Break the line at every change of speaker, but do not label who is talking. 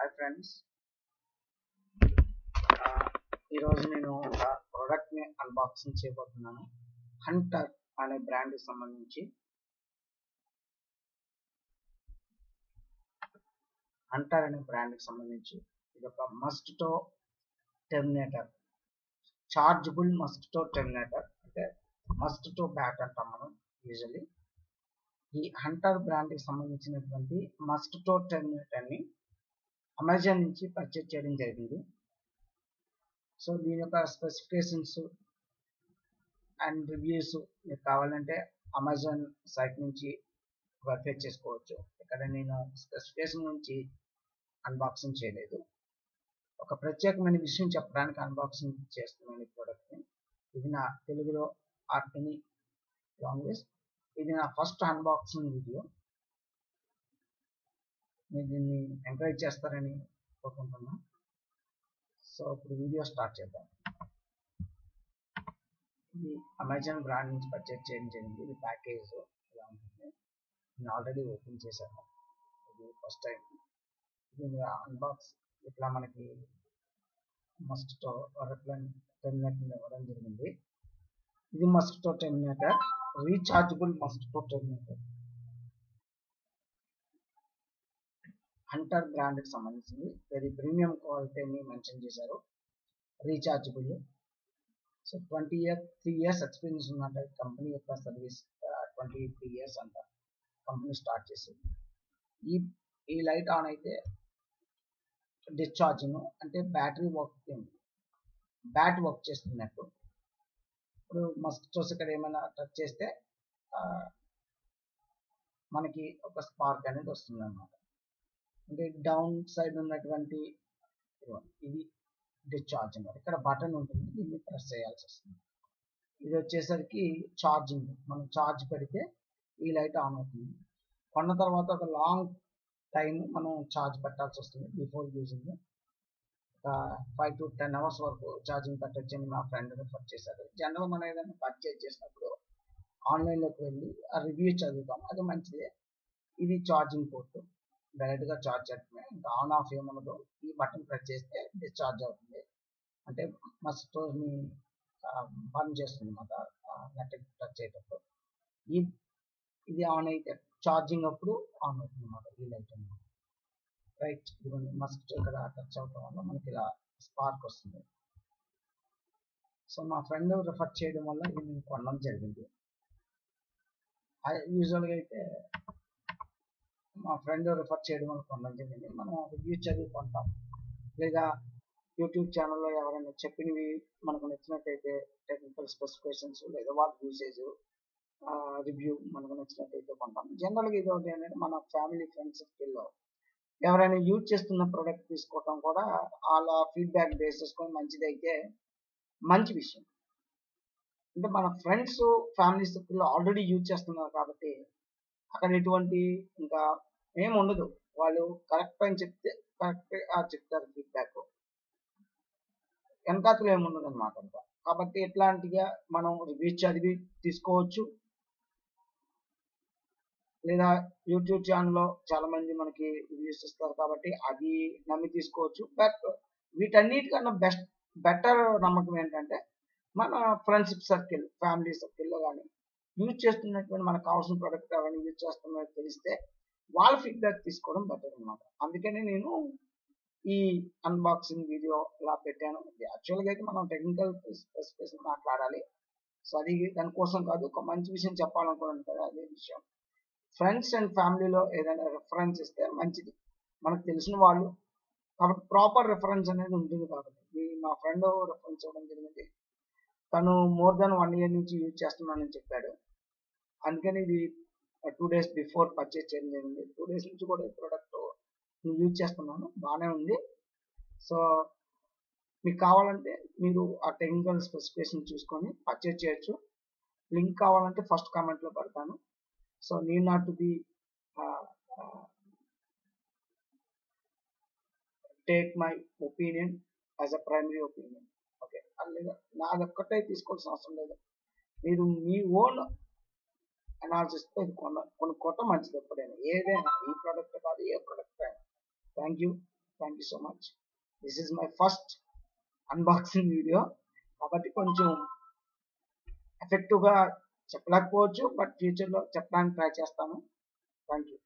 Hi friends, ఈరోజు నేను ఒక ప్రోడక్ట్ని అన్బాక్సింగ్ చేయబోతున్నాను. హంటర్ అనే బ్రాండ్కి సంబంధించి ఇది ఒక mosquito Terminator, chargeable mosquito Terminator, అంటే మస్కిటో బ్యాట్ అంటాం మనం యూజువల్లీ. ఈ హంటర్ బ్రాండ్కి సంబంధించినటువంటి మస్కిటో టెర్మినేటర్ని అమెజాన్ నుంచి పర్చేజ్ చేయడం జరిగింది. సో దీని యొక్క స్పెసిఫికేషన్స్ అండ్ రివ్యూస్ మీకు కావాలంటే అమెజాన్ సైట్ నుంచి వెరిఫై చేసుకోవచ్చు. ఇక్కడ నేను స్పెసిఫికేషన్ నుంచి అన్బాక్సింగ్ చేయలేదు. ఒక ప్రత్యేకమైన విషయం చెప్పడానికి అన్బాక్సింగ్ చేస్తున్నాను ఈ ప్రోడక్ట్ని. ఇది నా తెలుగులో ఆర్ ఎనీ లాంగ్వేజ్, ఇది నా ఫస్ట్ అన్బాక్సింగ్ వీడియో. మీరు దీన్ని ఎంకరేజ్ చేస్తారని కోరుకుంటున్నాను. సో ఇప్పుడు వీడియో స్టార్ట్ చేద్దాం. ఇది అమెజాన్ బ్రాండ్ నుంచి పర్చేజ్ చేయడం జరిగింది. ఇది ప్యాకేజ్ ఇలా ఉంటుంది. నేను ఆల్రెడీ ఓపెన్ చేశాను, ఇది ఫస్ట్ టైం. దీని అన్బాక్స్ ఇట్లా మనకి మస్కిటో టెర్మినేటర్ ఇవ్వడం జరిగింది. ఇది mosquito terminator, rechargeable mosquito terminator, Hunter బ్రాండ్కి సంబంధించింది. ఇది ప్రీమియం క్వాలిటీని మెన్షన్ చేశారు, రీఛార్జబుల్. సో 23 years ఎక్స్పీరియన్స్ ఉన్నట్టు కంపెనీ యొక్క సర్వీస్. 23 years అంట కంపెనీ స్టార్ట్ చేసింది. ఈ లైట్ ఆన్ అయితే డిశ్చార్జింగ్, అంటే బ్యాటరీ బ్యాట్ వర్క్ చేస్తున్నట్టు. ఇప్పుడు మస్కిటోస్ ఇక్కడ ఏమైనా టచ్ చేస్తే మనకి ఒక స్పార్క్ అనేది వస్తుంది అన్నమాట. అంటే డౌన్ సైడ్ ఉన్నటువంటి ఇది డిశ్చార్జింగ్, ఇక్కడ బటన్ ఉంటుంది, దీన్ని ప్రెస్ చేయాల్సి వస్తుంది. ఇది వచ్చేసరికి ఛార్జింగ్, మనం ఛార్జ్ పెడితే ఈ లైట్ ఆన్ అవుతుంది. కొన్న తర్వాత ఒక లాంగ్ టైం మనం ఛార్జ్ పెట్టాల్సి వస్తుంది బిఫోర్ యూజింగ్. 5 to 10 hours వరకు ఛార్జింగ్ పెట్టచ్చు అని మా ఫ్రెండ్ రిఫర్ చేశారు. జనరల్ మనం ఏదైనా పర్చేజ్ చేసినప్పుడు ఆన్లైన్లోకి వెళ్ళి ఆ రివ్యూ చదువుతాం, అది మంచిదే. ఇది ఛార్జింగ్ పోర్ట్, డైరెక్ట్గా ఛార్జ్ చేయడమే, ఇంకా ఆన్ ఆఫ్ ఏమన్నదో. ఈ బటన్ ప్రెస్ చేస్తే డిశ్చార్జ్ అవుతుంది, అంటే మస్కిటోని బర్న్ చేస్తుంది అన్నమాట నెట్ టచ్ అయ్యేటప్పుడు. ఇది ఆన్ అయితే ఛార్జింగ్ అప్పుడు ఆన్ అవుతుంది అన్నమాట ఈ లైట్ అన్నమాట. రైట్, ఇదిగోండి మస్కిటో ఇక్కడ టచ్ అవడం వల్ల మనకి ఇలా స్పార్క్ వస్తుంది. సో మా ఫ్రెండ్ రిఫర్ చేయడం వల్ల ఇది నేను కొనడం జరిగింది. యూజువల్గా అయితే మా ఫ్రెండ్ రిఫర్ చేయడం వల్ల కొనడం జరిగింది. మనం రివ్యూ చదివి కొంటాం, లేదా యూట్యూబ్ ఛానల్లో ఎవరైనా చెప్పినవి మనకు నచ్చినట్టయితే టెక్నికల్ స్పెసిఫికేషన్స్ లేదా వాళ్ళ యూసేజ్ రివ్యూ మనకు నచ్చినట్టయితే కొంటాం. జనరల్గా ఇది ఒకటి ఏంటంటే మన ఫ్యామిలీ ఫ్రెండ్స్ సర్కిల్లో ఎవరైనా యూజ్ చేస్తున్న ప్రోడక్ట్ తీసుకోవటం కూడా వాళ్ళ ఫీడ్బ్యాక్ బేస్ చేసుకొని మంచిదైతే మంచి విషయం. అంటే మన ఫ్రెండ్స్ ఫ్యామిలీ సర్కిల్లో ఆల్రెడీ యూజ్ చేస్తున్నారు కాబట్టి అక్కడ ఎటువంటి ఇంకా ఏమి ఉండదు. వాళ్ళు కరెక్ట్ అని చెప్తే కరెక్ట్ చెప్తారు ఫీడ్బ్యాక్, వెనకాతలు ఏముండదు అనమాట. కాబట్టి ఎట్లాంటిగా మనం రివ్యూ చదివి తీసుకోవచ్చు, లేదా యూట్యూబ్ ఛానల్లో చాలా మంది మనకి రివ్యూస్ ఇస్తారు కాబట్టి అది నమ్మి తీసుకోవచ్చు. బట్ వీటన్నిటికన్నా బెటర్ నమ్మకం ఏంటంటే మన ఫ్రెండ్షిప్ సర్కిల్, ఫ్యామిలీ సర్కిల్లో కానీ యూజ్ చేస్తున్నటువంటి మనకు కావాల్సిన ప్రోడక్ట్ అవన్నీ యూజ్ చేస్తున్నది తెలిస్తే వాళ్ళ ఫీడ్బ్యాక్ తీసుకోవడం బెటర్ అనమాట. అందుకని నేను ఈ అన్బాక్సింగ్ వీడియో ఇలా పెట్టాను. యాక్చువల్గా అయితే మనం టెక్నికల్ స్పెసిఫికేషన్ మాట్లాడాలి, సో అది దానికోసం కాదు, ఒక మంచి విషయం చెప్పాలనుకున్నాను కదా, అదే విషయం. ఫ్రెండ్స్ అండ్ ఫ్యామిలీలో ఏదైనా రిఫరెన్స్ ఇస్తే మంచిది, మనకు తెలిసిన వాళ్ళు కాబట్టి ప్రాపర్ రిఫరెన్స్ అనేది ఉంటుంది. కాబట్టి మా ఫ్రెండ్ రిఫరెన్స్ ఇవ్వడం జరిగింది. తను మోర్ దాన్ 1 year నుంచి యూజ్ చేస్తున్నానని చెప్పాడు. అందుకని ఇది 2 days బిఫోర్ పర్చేజ్ చేయడం జరిగింది. 2 days నుంచి కూడా ఈ ప్రోడక్ట్ నేను యూజ్ చేస్తున్నాను, బాగానే ఉంది. సో మీకు కావాలంటే మీరు ఆ టెక్నికల్ స్పెసిఫికేషన్ చూసుకొని పర్చేజ్ చేయొచ్చు. లింక్ కావాలంటే ఫస్ట్ కామెంట్లో పెడతాను. So need not to be take my opinion as a primary opinion. Okay, లేదా నాదొక్కటే తీసుకోవాల్సిన అవసరం లేదు. మీరు మీ ఓన్ అనాలిసిస్తో ఇది కొనుక్కోవటం మంచిది ఎప్పుడైనా, ఏదైనా. ఈ ప్రోడక్ట్ కాదు, ఏ ప్రోడక్ట్ అయినా. Thank you. Thank you so much. This is my first unboxing video కాబట్టి కొంచెం ఎఫెక్టివ్గా చెప్పలేకపోవచ్చు, బట్ ఫ్యూచర్లో చెప్పడానికి ట్రై చేస్తాను. Thank you.